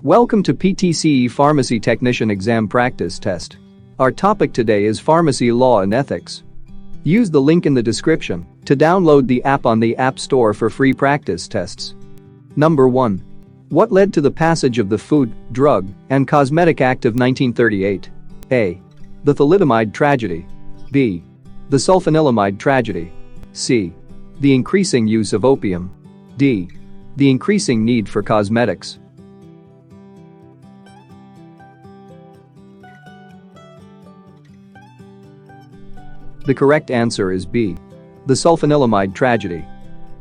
Welcome to PTCE Pharmacy Technician Exam Practice Test. Our topic today is Pharmacy Law and Ethics. Use the link in the description to download the app on the App Store for free practice tests. Number 1. What led to the passage of the Food, Drug, and Cosmetic Act of 1938? A. The thalidomide tragedy. B. The sulfanilamide tragedy. C. The increasing use of opium. D. The increasing need for cosmetics. The correct answer is B. The sulfanilamide tragedy.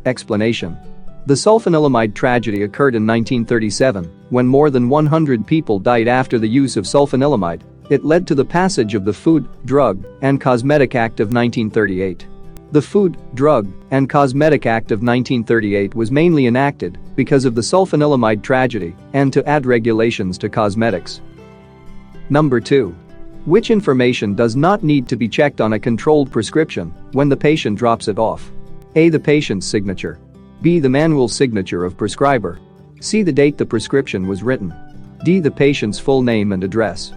Explanation. The sulfanilamide tragedy occurred in 1937 when more than 100 people died after the use of sulfanilamide. It led to the passage of the Food, Drug, and Cosmetic Act of 1938. The Food, Drug, and Cosmetic Act of 1938 was mainly enacted because of the sulfanilamide tragedy and to add regulations to cosmetics. Number 2. Which information does not need to be checked on a controlled prescription when the patient drops it off? A. The patient's signature. B. The manual signature of prescriber. C. The date the prescription was written. D. The patient's full name and address.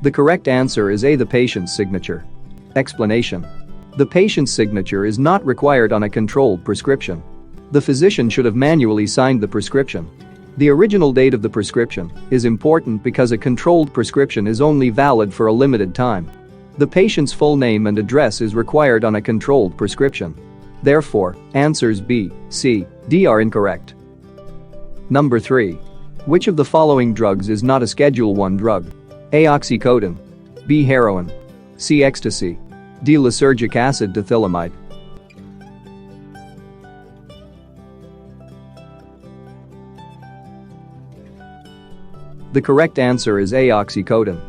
The correct answer is A. The patient's signature. Explanation. The patient's signature is not required on a controlled prescription. The physician should have manually signed the prescription. The original date of the prescription is important because a controlled prescription is only valid for a limited time. The patient's full name and address is required on a controlled prescription. Therefore, answers B, C, D are incorrect. Number 3. Which of the following drugs is not a Schedule I drug? A. Oxycodone. B. Heroin. C. Ecstasy. D. Lysergic acid dithylamide. The correct answer is A. Oxycodone.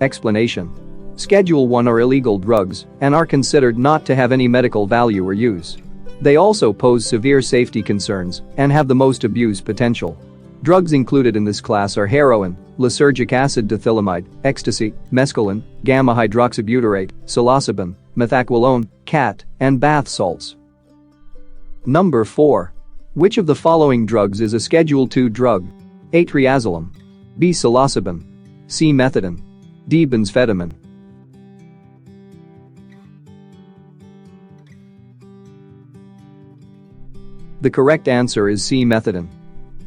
Explanation. Schedule I are illegal drugs and are considered not to have any medical value or use. They also pose severe safety concerns and have the most abuse potential. Drugs included in this class are heroin, lysergic acid dithylamide, ecstasy, mescaline, gamma-hydroxybutyrate, psilocybin, methaqualone, cat, and bath salts. Number 4. Which of the following drugs is a Schedule II drug? A. Triazolam. B. Psilocybin. C. Methadone. D. Benzphetamine. The correct answer is C. Methadone.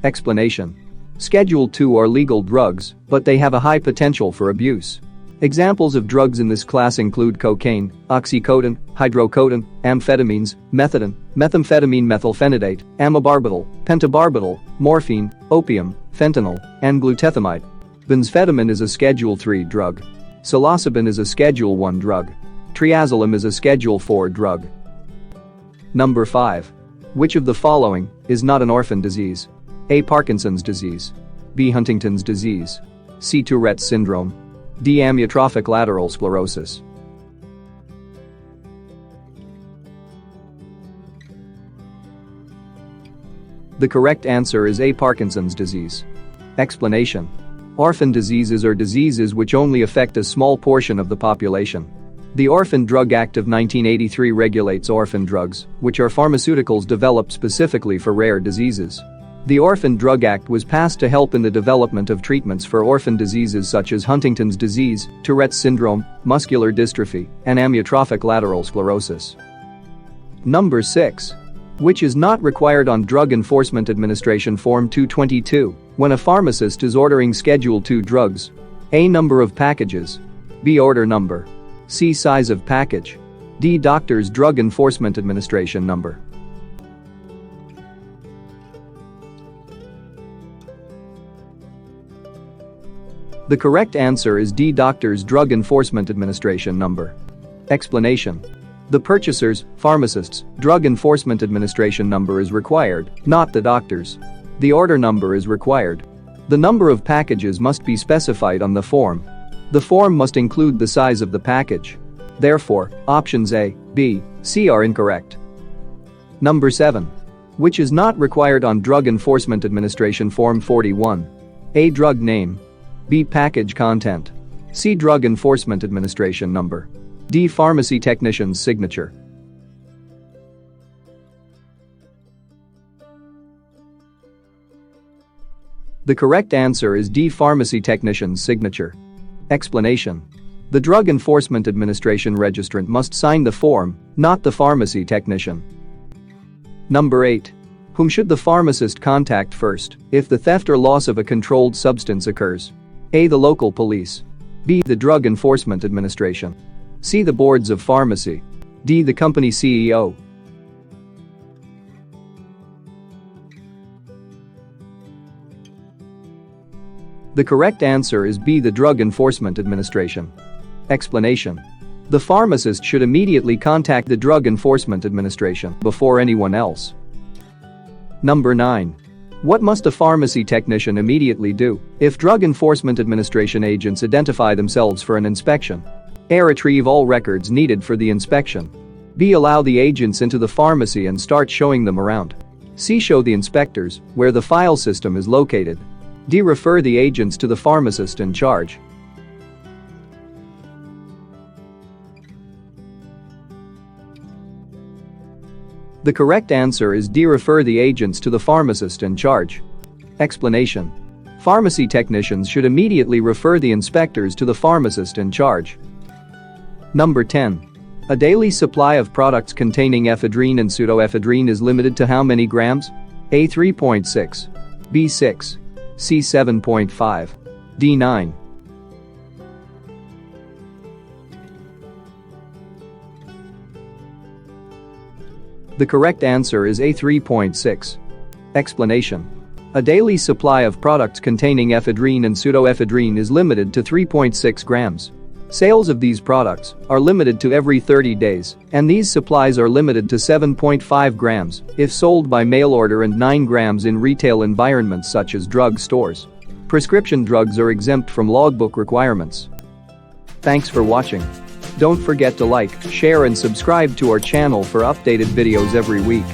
Explanation. Schedule II are legal drugs, but they have a high potential for abuse. Examples of drugs in this class include cocaine, oxycodone, hydrocodone, amphetamines, methadone, methamphetamine methylphenidate, amobarbital, pentobarbital, morphine, opium, fentanyl, and glutathione. Benzphetamine is a Schedule III drug. Psilocybin is a Schedule I drug. Triazolam is a Schedule IV drug. Number 5. Which of the following is not an orphan disease? A. Parkinson's disease. B. Huntington's disease. C. Tourette's syndrome. D. Amyotrophic lateral sclerosis. The correct answer is A. Parkinson's disease. Explanation. Orphan diseases are diseases which only affect a small portion of the population. The Orphan Drug Act of 1983 regulates orphan drugs, which are pharmaceuticals developed specifically for rare diseases. The Orphan Drug Act was passed to help in the development of treatments for orphan diseases such as Huntington's disease, Tourette's syndrome, muscular dystrophy, and amyotrophic lateral sclerosis. Number 6. Which is not required on Drug Enforcement Administration Form 222 when a pharmacist is ordering Schedule II drugs? A. Number of packages. B. Order number. C. Size of package. D. Doctor's Drug Enforcement Administration number. The correct answer is D. Doctor's Drug Enforcement Administration number. Explanation. The purchaser's, pharmacist's, Drug Enforcement Administration number is required, not the doctor's. The order number is required. The number of packages must be specified on the form. The form must include the size of the package. Therefore, options A, B, C are incorrect. Number 7. Which is not required on Drug Enforcement Administration Form 41? A. Drug name. B. Package content. C. Drug Enforcement Administration number. D. Pharmacy technician's signature. The correct answer is D. Pharmacy technician's signature. Explanation. The Drug Enforcement Administration registrant must sign the form, not the pharmacy technician. Number 8. Whom should the pharmacist contact first if the theft or loss of a controlled substance occurs? A. The local police. B. The Drug Enforcement Administration. C. The boards of pharmacy. D. The company CEO. The correct answer is B. The Drug Enforcement Administration. Explanation. The pharmacist should immediately contact the Drug Enforcement Administration before anyone else. Number 9. What must a pharmacy technician immediately do if Drug Enforcement Administration agents identify themselves for an inspection? A. Retrieve all records needed for the inspection. B. Allow the agents into the pharmacy and start showing them around. C. Show the inspectors where the file system is located. D. Refer the agents to the pharmacist in charge. The correct answer is D. Refer the agents to the pharmacist in charge. Explanation. Pharmacy technicians should immediately refer the inspectors to the pharmacist in charge. Number 10. A daily supply of products containing ephedrine and pseudoephedrine is limited to how many grams? A. 3.6. B. 6. C. 7.5. D. 9. The correct answer is A. 3.6. Explanation. A daily supply of products containing ephedrine and pseudoephedrine is limited to 3.6 grams. Sales of these products are limited to every 30 days, and these supplies are limited to 7.5 grams if sold by mail order and 9 grams in retail environments such as drug stores. Prescription drugs are exempt from logbook requirements. Thanks for watching. Don't forget to like, share and subscribe to our channel for updated videos every week.